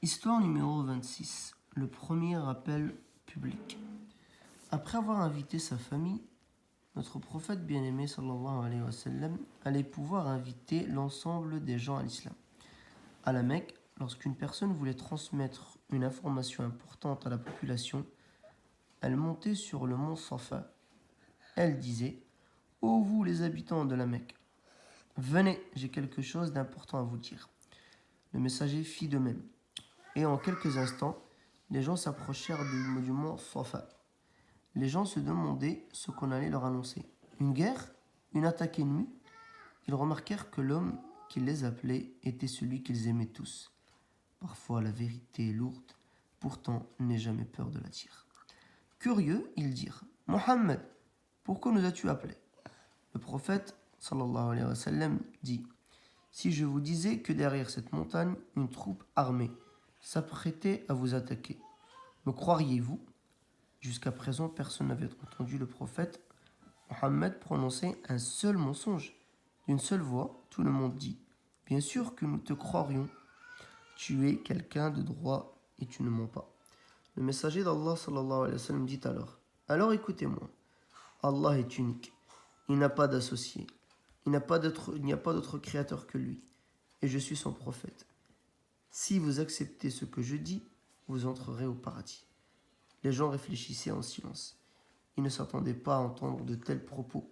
Histoire numéro 26. Le premier appel public. Après avoir invité sa famille, notre prophète bien-aimé sallallahu alayhi wa sallam allait pouvoir inviter l'ensemble des gens à l'islam. À la Mecque, lorsqu'une personne voulait transmettre une information importante à la population, elle montait sur le mont Safa. Elle disait « Ô vous les habitants de la Mecque, venez, j'ai quelque chose d'important à vous dire. » Le messager fit de même. Et en quelques instants, les gens s'approchèrent du mont Safa. Les gens se demandaient ce qu'on allait leur annoncer. Une guerre? Une attaque ennemie? Ils remarquèrent que l'homme qui les appelait était celui qu'ils aimaient tous. Parfois la vérité est lourde, pourtant n'aie jamais peur de la dire. Curieux, ils dirent « Mohammed, pourquoi nous as-tu appelés ?» Le prophète, sallallahu alayhi wa sallam, dit « Si je vous disais que derrière cette montagne, une troupe armée s'apprêtait à vous attaquer, me croiriez-vous » Jusqu'à présent, personne n'avait entendu le prophète Mohammed prononcer un seul mensonge. D'une seule voix, tout le monde dit « Bien sûr que nous te croirions. Tu es quelqu'un de droit et tu ne mens pas. » Le messager d'Allah sallallahu alayhi wa sallam dit alors « Alors écoutez-moi, Allah est unique. Il n'a pas d'associé. Il n'y a pas d'autre créateur que lui. Et je suis son prophète. Si vous acceptez ce que je dis, vous entrerez au paradis. » Les gens réfléchissaient en silence. Ils ne s'attendaient pas à entendre de tels propos.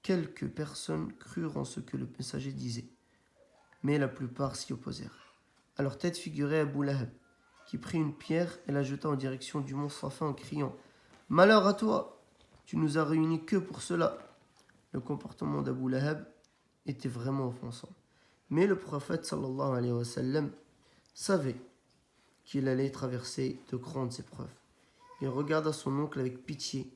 Quelques personnes crurent en ce que le messager disait, mais la plupart s'y opposèrent. À leur tête figurait Abu Lahab, qui prit une pierre et la jeta en direction du mont Safa en criant « Malheur à toi! Tu nous as réunis que pour cela !» Le comportement d'Abu Lahab était vraiment offensant. Mais le prophète sallallahu alayhi wa sallam savait qu'il allait traverser de grandes épreuves. Il regarda son oncle avec pitié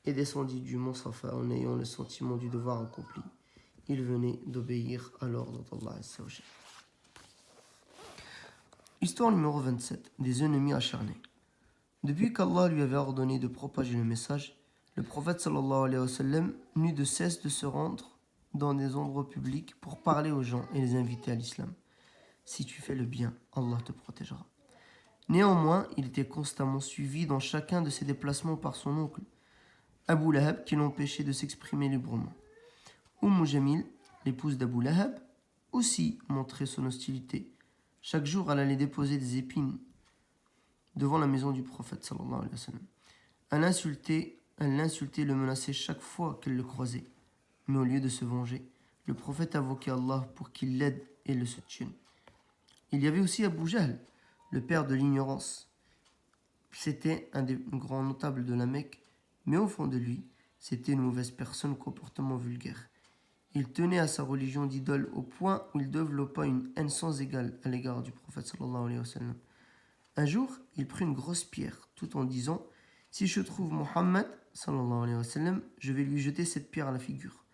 et descendit du mont Safa en ayant le sentiment du devoir accompli. Il venait d'obéir à l'ordre d'Allah Azza wa Jalla. Histoire numéro 27. Des ennemis acharnés. Depuis qu'Allah lui avait ordonné de propager le message, le prophète sallallahu alayhi wa sallam n'eut de cesse de se rendre dans des endroits publics pour parler aux gens et les inviter à l'islam. Si tu fais le bien, Allah te protégera. Néanmoins, il était constamment suivi dans chacun de ses déplacements par son oncle, Abu Lahab, qui l'empêchait de s'exprimer librement. Jamil, l'épouse d'Abu Lahab, aussi montrait son hostilité. Chaque jour, elle allait déposer des épines devant la maison du prophète sallallahu alayhi wa sallam. Elle l'insultait et le menaçait chaque fois qu'elle le croisait. Mais au lieu de se venger, le prophète invoquait Allah pour qu'il l'aide et le soutienne. Il y avait aussi Abu Jahl, le père de l'ignorance. C'était un des grands notables de la Mecque, mais au fond de lui, c'était une mauvaise personne au comportement vulgaire. Il tenait à sa religion d'idole au point où il développa une haine sans égale à l'égard du prophète sallallahu alayhi wa sallam. Un jour, il prit une grosse pierre, tout en disant « Si je trouve Mohammed, sallallahu alayhi wa sallam, je vais lui jeter cette pierre à la figure. »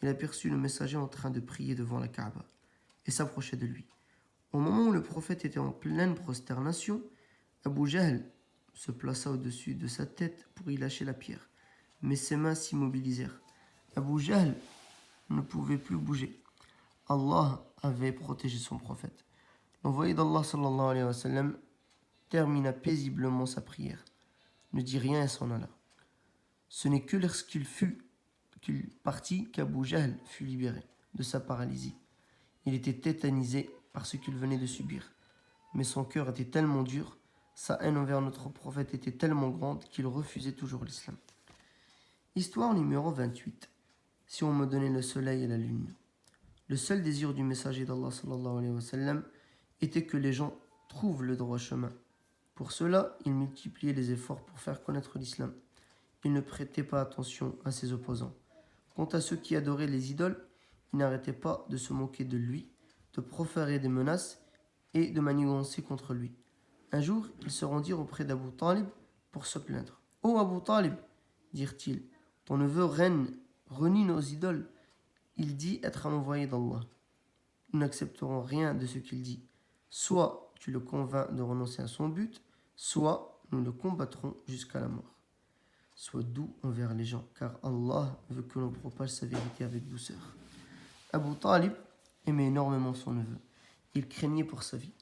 Il aperçut le messager en train de prier devant la Kaaba et s'approchait de lui. Au moment où le prophète était en pleine prosternation, Abu Jahl se plaça au-dessus de sa tête pour y lâcher la pierre, mais ses mains s'immobilisèrent. Abu Jahl ne pouvait plus bouger. Allah avait protégé son prophète. L'envoyé d'Allah sallallahu alayhi wa sallam termina paisiblement sa prière, ne dit rien et s'en alla. Ce n'est que lorsqu'il partit qu'Abu Jahl fut libéré de sa paralysie. Il était tétanisé par ce qu'il venait de subir, mais son cœur était tellement dur, sa haine envers notre prophète était tellement grande qu'il refusait toujours l'islam. Histoire numéro 28. Si on me donnait le soleil et la lune. Le seul désir du messager d'Allah sallallahu alayhi wa sallam était que les gens trouvent le droit chemin. Pour cela, il multipliait les efforts pour faire connaître l'islam. Il ne prêtait pas attention à ses opposants. Quant à ceux qui adoraient les idoles, il n'arrêtait pas de se moquer de lui, de proférer des menaces et de manigancer contre lui. Un jour, ils se rendirent auprès d'Abu Talib pour se plaindre. « Oh Abu Talib, dirent-ils, ton neveu renie nos idoles. Il dit être un envoyé d'Allah. Nous n'accepterons rien de ce qu'il dit. Soit tu le convaincs de renoncer à son but, soit nous le combattrons jusqu'à la mort. Sois doux envers les gens, car Allah veut que l'on propage sa vérité avec douceur. » Abu Talib aimait énormément son neveu. Il craignait pour sa vie.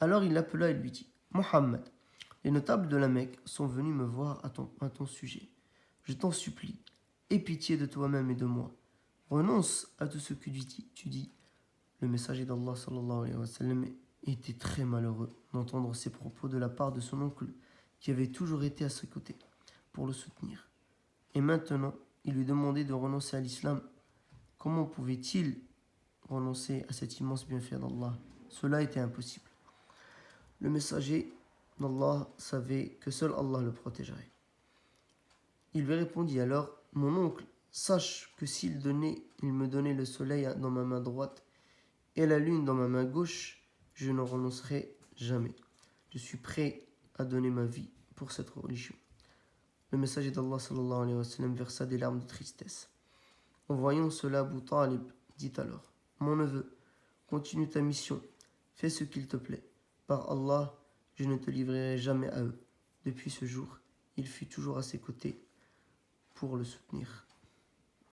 Alors il l'appela et lui dit, Mohammed, les notables de la Mecque sont venus me voir à ton sujet. Je t'en supplie, aie pitié de toi-même et de moi. Renonce à tout ce que tu dis. Le messager d'Allah sallallahu alayhi wa sallam était très malheureux d'entendre ces propos de la part de son oncle qui avait toujours été à ses côtés pour le soutenir. Et maintenant, il lui demandait de renoncer à l'islam. Comment pouvait-il renoncer à cet immense bienfait d'Allah? Cela était impossible. Le messager d'Allah savait que seul Allah le protégerait. Il lui répondit alors, mon oncle, sache que s'il me donnait le soleil dans ma main droite et la lune dans ma main gauche, je ne renoncerai jamais. Je suis prêt à donner ma vie pour cette religion. Le messager d'Allah sallallahu alayhi wa sallam versa des larmes de tristesse. En voyant cela, Abu Talib dit alors, mon neveu, continue ta mission, fais ce qu'il te plaît. Par Allah, je ne te livrerai jamais à eux. Depuis ce jour, il fut toujours à ses côtés pour le soutenir.